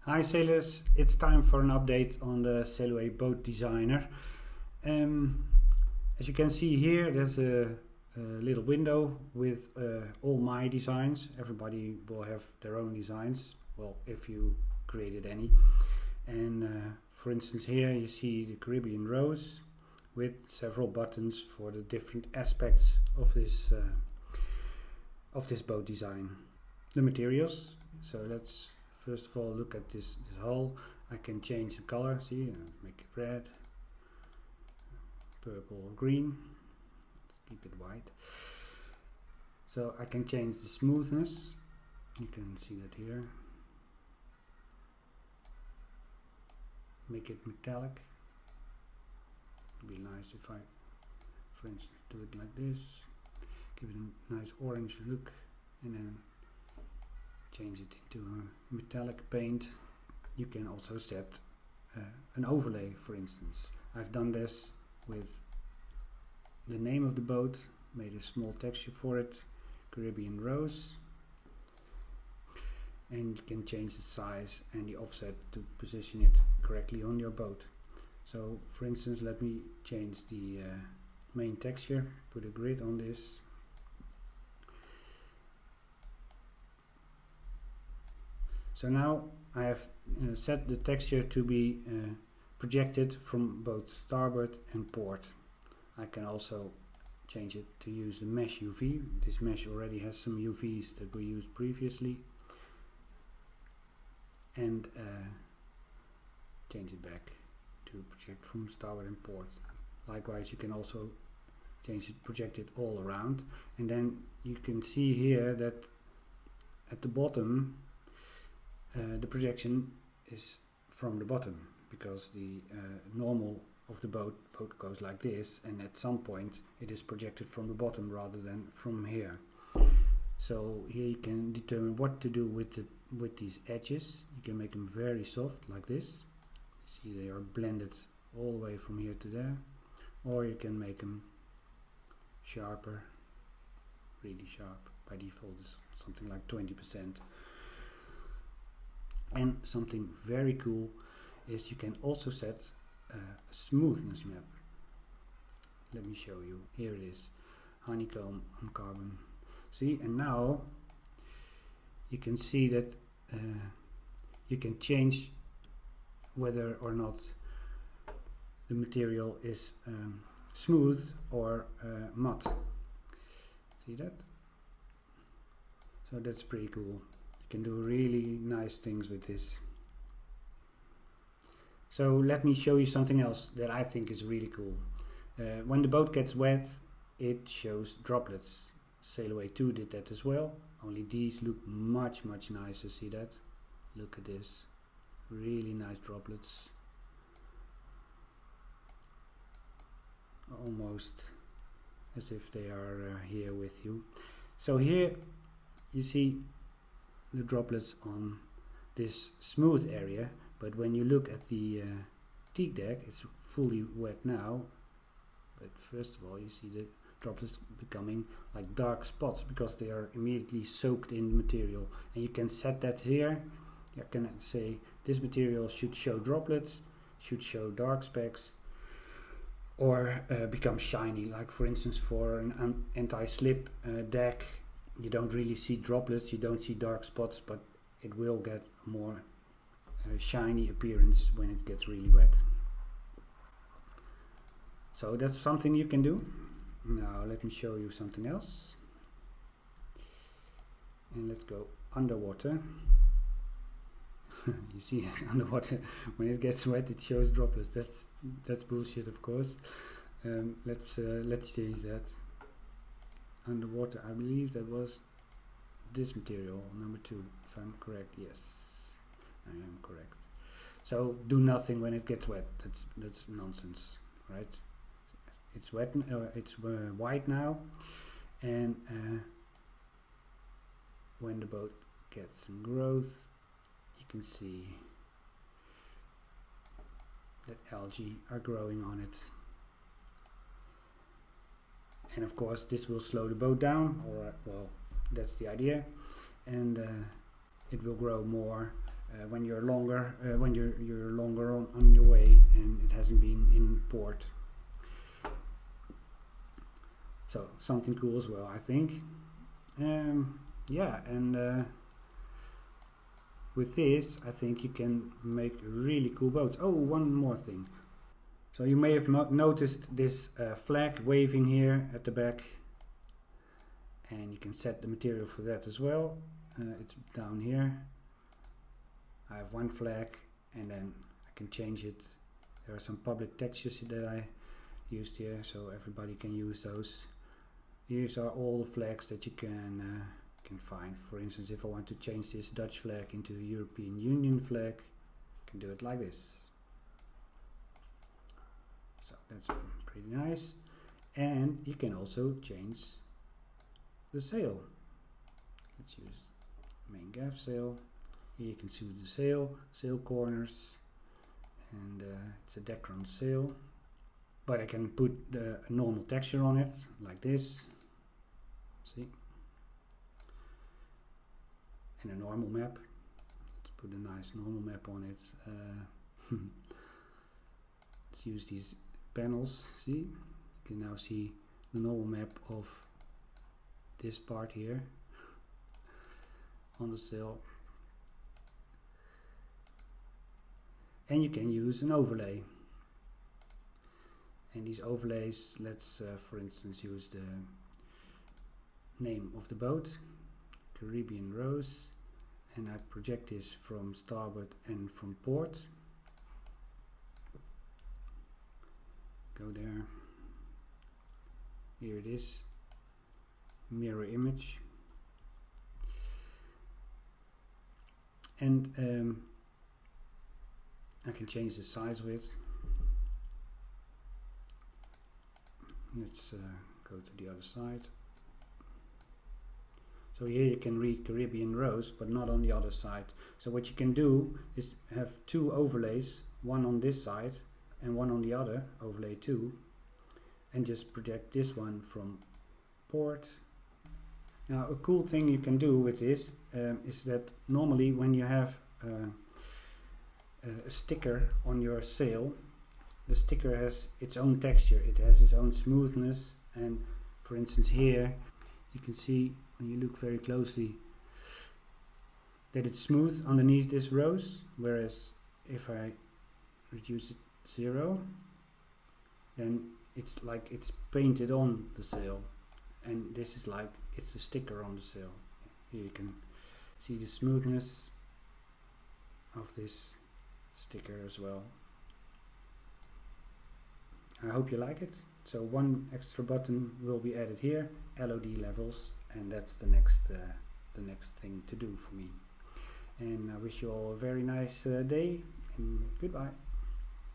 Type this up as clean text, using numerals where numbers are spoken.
Hi sailors, it's time for an update on the Sailaway Boat Designer. As you can see here, there's a little window with all my designs. Everybody will have their own designs, well, if you created any. And for instance here you see the Caribbean rose with several buttons for the different aspects of this boat design. The materials, so let's first of all look at this hull. I can change the color, see, make it red, purple or green. Let's keep it white. So I can change the smoothness, you can see that here. Make it metallic. It'd be nice if I, for instance, do it like this. Give it a nice orange look and then change it into a metallic paint. You can also set an overlay, for instance. I've done this with the name of the boat, made a small texture for it, Caribbean Rose, and you can change the size and the offset to position it correctly on your boat. So for instance, let me change the main texture, put a grid on this. So now I have set the texture to be projected from both starboard and port. I can also change it to use the mesh UV. This mesh already has some UVs that we used previously. And change it back to project from starboard and port. Likewise, you can also change it, project it all around. And then you can see here that at the bottom the projection is from the bottom, because the normal of the boat goes like this, and at some point it is projected from the bottom rather than from here. So here you can determine what to do with these edges. You can make them very soft like this. See, they are blended all the way from here to there, or you can make them sharper, really sharp. By default is something like 20%. And something very cool is you can also set a smoothness map. Let me show you. Here it is, honeycomb on carbon. See, and now you can see that you can change whether or not the material is smooth or matte. See that? So that's pretty cool. You can do really nice things with this. So let me show you something else that I think is really cool. When the boat gets wet, it shows droplets. Sailaway II did that as well, only these look much nicer. See that? Look at this, really nice droplets, almost as if they are here with you. So here you see the droplets on this smooth area, but when you look at the teak deck, it's fully wet now, but first of all you see the droplets becoming like dark spots because they are immediately soaked in material. And you can set that here. You can say this material should show droplets, should show dark specks, or become shiny. Like for instance, for an anti-slip deck, you don't really see droplets, you don't see dark spots, but it will get more shiny appearance when it gets really wet. So that's something you can do. Now let me show you something else, and let's go underwater. You see it underwater, when it gets wet it shows droplets. That's bullshit, of course. Let's change that. Underwater, I believe that was this material, number 2, if I'm correct. Yes, I am correct. So do nothing when it gets wet. That's nonsense, right? It's wet. It's white now, and when the boat gets some growth, you can see that algae are growing on it. And of course this will slow the boat down, or well, that's the idea, and it will grow more when you're longer on your way and it hasn't been in port. So something cool as well, I think. Yeah, and with this I think you can make really cool boats. Oh, one more thing. So you may have noticed this flag waving here at the back, and you can set the material for that as well. It's down here. I have one flag, and then I can change it. There are some public textures that I used here, so everybody can use those. These are all the flags that you can find. For instance, if I want to change this Dutch flag into a European Union flag, I can do it like this. So that's pretty nice. And you can also change the sail. Let's use main gaff sail. Here you can see the sail corners, and it's a Decron sail. But I can put a normal texture on it, like this. See? And a normal map. Let's put a nice normal map on it. Let's use these panels. See? You can now see the normal map of this part here on the sail. And you can use an overlay. And these overlays, let's for instance use the name of the boat, Caribbean Rose, and I project this from starboard and from port. Go there. Here it is. Mirror image. And I can change the size of it. Let's go to the other side. So here you can read Caribbean Rose, but not on the other side. So what you can do is have two overlays, one on this side and one on the other, overlay 2, and just project this one from port. Now a cool thing you can do with this is that normally when you have a sticker on your sail, the sticker has its own texture, it has its own smoothness, and for instance here you can see when you look very closely that it's smooth underneath this rose, whereas if I reduce it 0, then it's like it's painted on the sail, and this is like it's a sticker on the sail. Here you can see the smoothness of this sticker as well. I hope you like it. So one extra button will be added here, LOD levels, and that's the next thing to do for me. And I wish you all a very nice day, and goodbye.